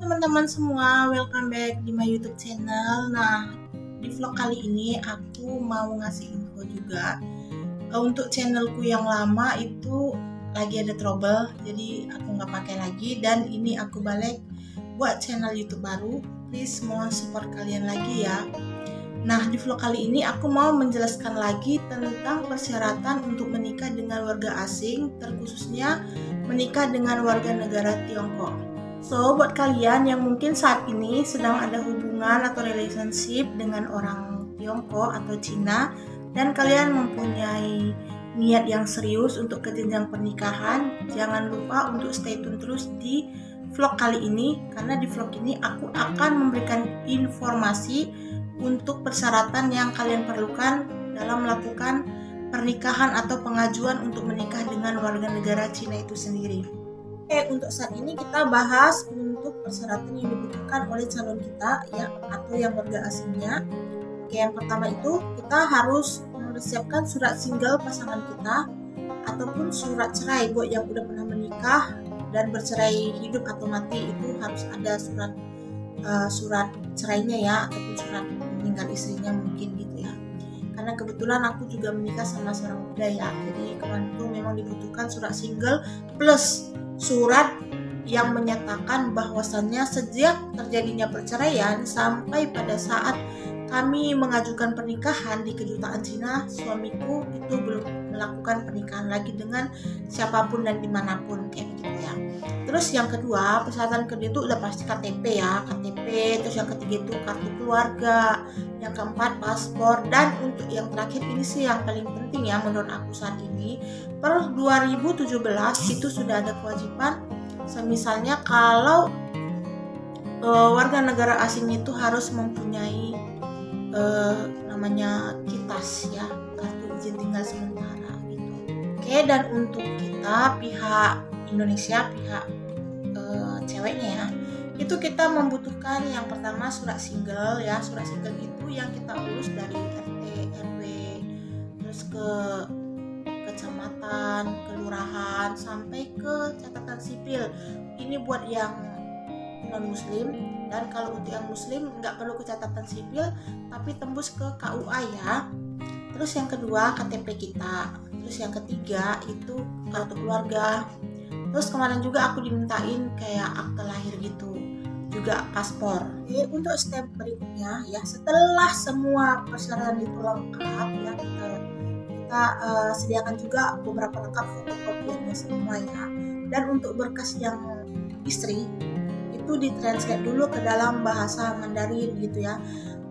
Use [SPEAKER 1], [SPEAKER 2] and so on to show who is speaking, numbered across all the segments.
[SPEAKER 1] teman-teman semua, welcome back di my YouTube channel. Nah, di vlog kali ini aku mau ngasih info juga. Untuk channelku yang lama itu lagi ada trouble, jadi aku nggak pakai lagi. Dan ini aku balik buat channel YouTube baru. Please mohon support kalian lagi ya. Nah, di vlog kali ini aku mau menjelaskan lagi tentang persyaratan untuk menikah dengan warga asing, terkhususnya menikah dengan warga negara Tiongkok. So, buat kalian yang mungkin saat ini sedang ada hubungan atau relationship dengan orang Tiongkok atau Cina, dan kalian mempunyai niat yang serius untuk ke jenjang pernikahan, jangan lupa untuk stay tune terus di vlog kali ini, karena di vlog ini aku akan memberikan informasi untuk persyaratan yang kalian perlukan dalam melakukan pernikahan atau pengajuan untuk menikah dengan warga negara Cina itu sendiri. Untuk saat ini kita bahas untuk persyaratan yang dibutuhkan oleh calon kita ya, atau yang warga asingnya. Yang pertama itu kita harus mempersiapkan surat single pasangan kita ataupun surat cerai buat yang udah pernah menikah dan bercerai hidup atau mati, itu harus ada surat cerainya ya, ataupun surat meninggal istrinya mungkin gitu ya. Karena kebetulan aku juga menikah sama seorang muda ya, jadi kemarin itu memang dibutuhkan surat single plus surat yang menyatakan bahwasannya sejak terjadinya perceraian sampai pada saat kami mengajukan pernikahan di kedutaan Cina, suamiku itu belum melakukan pernikahan lagi dengan siapapun dan dimanapun, kayak begitu ya. Terus yang kedua, persyaratan kedua itu udah pasti KTP ya, KTP. Terus yang ketiga itu kartu keluarga, yang keempat paspor, dan untuk yang terakhir ini sih yang paling penting ya menurut aku saat ini, per 2017 itu sudah ada kewajiban, misalnya kalau warga negara asing itu harus mempunyai namanya KITAS ya, kartu izin tinggal sementara gitu. Oke, dan untuk kita pihak Indonesia, pihak ceweknya ya, itu kita membutuhkan yang pertama surat single ya. Surat single itu yang kita urus dari RT, RW, terus ke kecamatan, kelurahan, sampai ke catatan sipil. Ini buat yang non muslim, dan kalau untuk yang muslim nggak perlu ke catatan sipil tapi tembus ke KUA ya. Terus yang kedua KTP kita, terus yang ketiga itu kartu keluarga. Terus kemarin juga aku dimintain kayak akte lahir gitu, juga paspor. Untuk step berikutnya ya, setelah semua persyaratan itu lengkap ya, kita sediakan juga beberapa lengkap fotokopiannya semua ya. Dan untuk berkas yang istri itu ditranslate dulu ke dalam bahasa Mandarin gitu ya.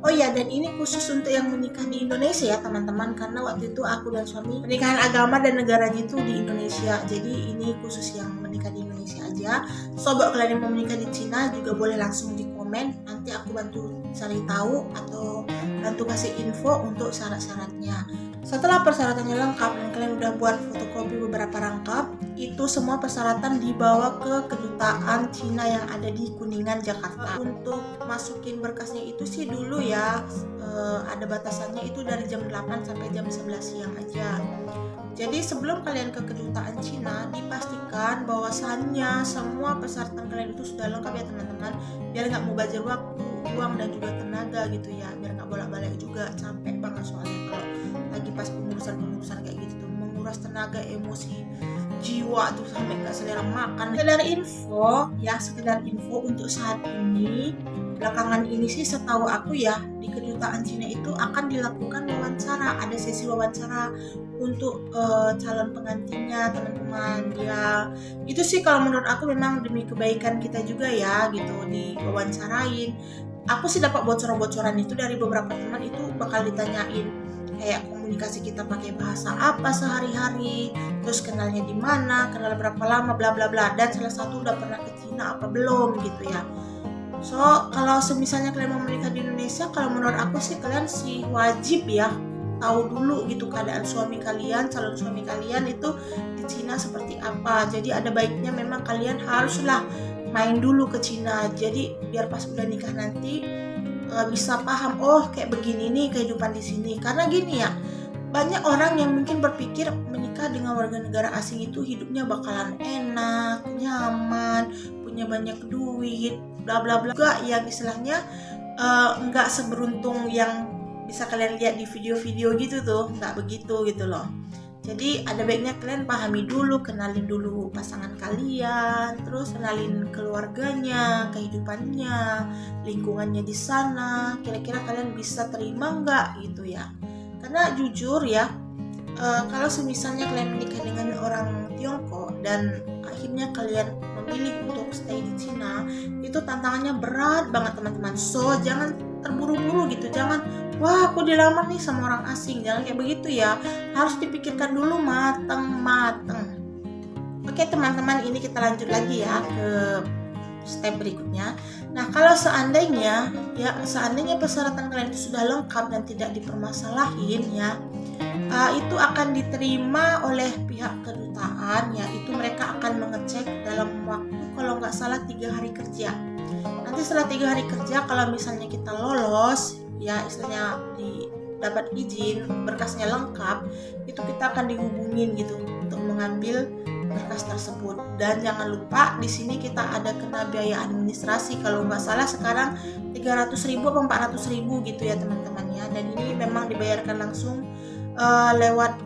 [SPEAKER 1] Oh ya, dan ini khusus untuk yang menikah di Indonesia ya teman-teman, karena waktu itu aku dan suami pernikahan agama dan negaranya itu di Indonesia, jadi ini khusus yang menikah di Indonesia aja. Sobat kalian yang mau menikah di Cina juga boleh langsung di komen, nanti aku bantu cari tahu atau bantu kasih info untuk syarat-syaratnya. Setelah persyaratannya lengkap dan kalian udah buat fotokopi beberapa rangkap, itu semua persyaratan dibawa ke kedutaan Cina yang ada di Kuningan, Jakarta. Untuk masukin berkasnya itu sih dulu ya, ada batasannya itu dari jam 8 sampai jam 11 siang aja. Jadi sebelum kalian ke kedutaan Cina, dipastikan bahwasannya semua persyaratan kalian itu sudah lengkap ya teman-teman, biar nggak mubazir waktu, uang, dan juga tenaga gitu ya, biar nggak bolak-balik juga, capek banget soalnya kalau lagi pas pengurusan kayak gitu tuh, menguras tenaga, emosi, jiwa tuh sampai nggak selera makan. Sekedar info untuk saat ini, belakangan ini sih setahu aku ya, di kedutaan Cina itu akan dilakukan wawancara, ada sesi wawancara untuk calon pengantinnya teman-teman ya. Itu sih kalau menurut aku memang demi kebaikan kita juga ya gitu, diwawancarain. Aku sih dapat bocoran-bocoran itu dari beberapa teman, itu bakal ditanyain kayak komunikasi kita pakai bahasa apa sehari-hari, terus kenalnya di mana, kenal berapa lama, bla bla bla, dan salah satu udah pernah ke Cina apa belum gitu ya. So kalau misalnya kalian mau menikah di Indonesia, kalau menurut aku sih kalian sih wajib ya tahu dulu gitu keadaan suami kalian, calon suami kalian itu di Cina seperti apa. Jadi ada baiknya memang kalian haruslah main dulu ke Cina, jadi biar pas udah nikah nanti bisa paham, oh kayak begini nih kehidupan di sini. Karena gini ya, banyak orang yang mungkin berpikir menikah dengan warga negara asing itu hidupnya bakalan enak, nyaman, punya banyak duit. bla bla bla juga, yang istilahnya nggak seberuntung yang bisa kalian lihat di video-video gitu tuh, nggak begitu gitu loh. Jadi ada baiknya kalian pahami dulu, kenalin dulu pasangan kalian, terus kenalin keluarganya, kehidupannya, lingkungannya di sana, kira-kira kalian bisa terima nggak gitu ya. Karena jujur ya, kalau semisalnya kalian menikah dengan orang Tiongkok dan akhirnya kalian memilih untuk stay di Cina, itu tantangannya berat banget teman-teman. So jangan terburu-buru gitu, jangan wah aku dilamar nih sama orang asing, jangan kayak begitu ya, harus dipikirkan dulu mateng-mateng. Oke teman-teman, ini kita lanjut lagi ya ke step berikutnya. Nah kalau seandainya persyaratan kalian itu sudah lengkap dan tidak dipermasalahin ya, itu akan diterima oleh pihak kedutaan, yaitu mereka akan mengecek dalam waktu kalau nggak salah 3 hari kerja. Nanti setelah 3 hari kerja, kalau misalnya kita lolos ya, istilahnya dapat izin, berkasnya lengkap, itu kita akan dihubungin gitu untuk mengambil berkas tersebut. Dan jangan lupa di sini kita ada kena biaya administrasi, kalau nggak salah sekarang 300.000 atau 400.000 gitu ya teman-teman ya. Dan ini memang dibayarkan langsung lewat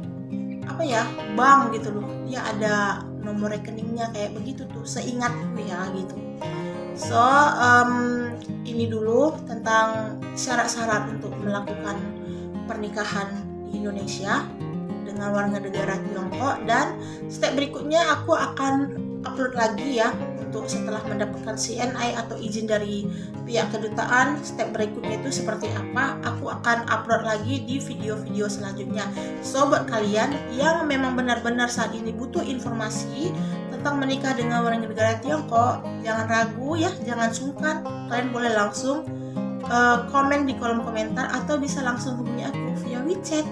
[SPEAKER 1] bank gitu loh, dia ada nomor rekeningnya kayak begitu tuh, seingatku ya gitu. So ini dulu tentang syarat-syarat untuk melakukan pernikahan di Indonesia dengan warga negara Tiongkok. Dan step berikutnya aku akan upload lagi ya, untuk setelah mendapatkan CNI atau izin dari pihak kedutaan, step berikutnya itu seperti apa, aku akan upload lagi di video-video selanjutnya. So buat kalian yang memang benar-benar saat ini butuh informasi tentang menikah dengan warga negara Tiongkok, jangan ragu ya, jangan sungkan, kalian boleh langsung komen di kolom komentar atau bisa langsung hubungi aku via WeChat.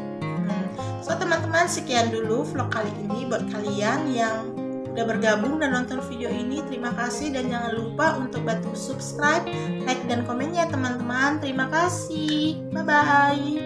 [SPEAKER 1] So teman-teman, sekian dulu vlog kali ini. Buat kalian yang udah bergabung dan nonton video ini, terima kasih, dan jangan lupa untuk bantu subscribe, like, dan komennya teman-teman. Terima kasih, bye bye.